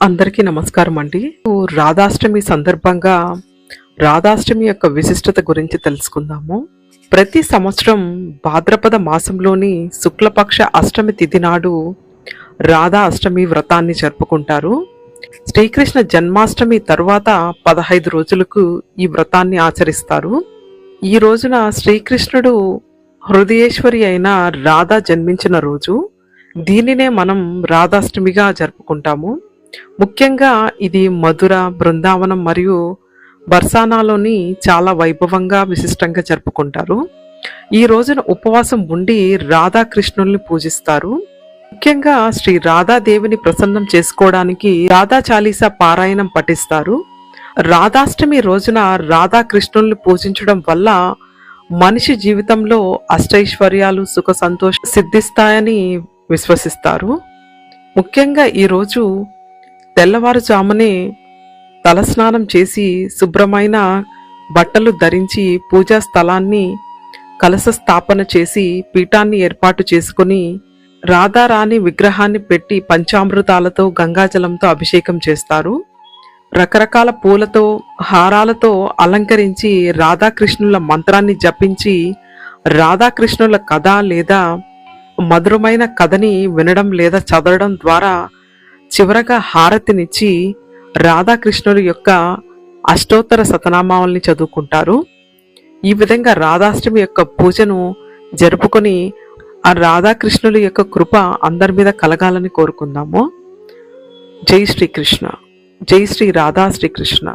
అందరికీ నమస్కారం అండి. రాధాష్టమి సందర్భంగా రాధాష్టమి యొక్క విశిష్టత గురించి తెలుసుకుందాము. ప్రతి సంవత్సరం భాద్రపద మాసంలోని శుక్లపక్ష అష్టమి తిథి నాడు రాధా అష్టమి వ్రతాన్ని జరుపుకుంటారు. శ్రీకృష్ణ జన్మాష్టమి తరువాత 15 రోజులకు ఈ వ్రతాన్ని ఆచరిస్తారు. ఈ రోజున శ్రీకృష్ణుడు హృదయేశ్వరి అయిన రాధ జన్మించిన రోజు. దీనినే మనం రాధాష్టమిగా జరుపుకుంటాము. ముఖ్యంగా ఇది మధుర, బృందావనం మరియు బర్సానాలోని చాలా వైభవంగా విశిష్టంగా జరుపుకుంటారు. ఈ రోజున ఉపవాసం ఉండి రాధాకృష్ణుల్ని పూజిస్తారు. ముఖ్యంగా శ్రీ రాధాదేవిని ప్రసన్నం చేసుకోవడానికి రాధా చాలీసా పారాయణం పఠిస్తారు. రాధాష్టమి రోజున రాధాకృష్ణుల్ని పూజించడం వల్ల మనిషి జీవితంలో అష్టైశ్వర్యాలు, సుఖ సంతోషం సిద్ధిస్తాయని విశ్వసిస్తారు. ముఖ్యంగా ఈరోజు తెల్లవారుజామునే తలస్నానం చేసి శుభ్రమైన బట్టలు ధరించి పూజా స్థలాన్ని కలశ స్థాపన చేసి పీఠాన్ని ఏర్పాటు చేసుకుని రాధారాణి విగ్రహాన్ని పెట్టి పంచామృతాలతో గంగాజలంతో అభిషేకం చేస్తారు. రకరకాల పూలతో హారాలతో అలంకరించి రాధాకృష్ణుల మంత్రాన్ని జపించి రాధాకృష్ణుల కథ లేదా మధురమైన కథని వినడం లేదా చదవడం ద్వారా చివరగా హారతినిచ్చి రాధాకృష్ణుల యొక్క అష్టోత్తర శతనామావళిని చదువుకుంటారు. ఈ విధంగా రాధాష్టమి యొక్క పూజను జరుపుకొని ఆ రాధాకృష్ణుల యొక్క కృప అందరి మీద కలగాలని కోరుకుందాము. జై శ్రీకృష్ణ. జై శ్రీ రాధా శ్రీకృష్ణ.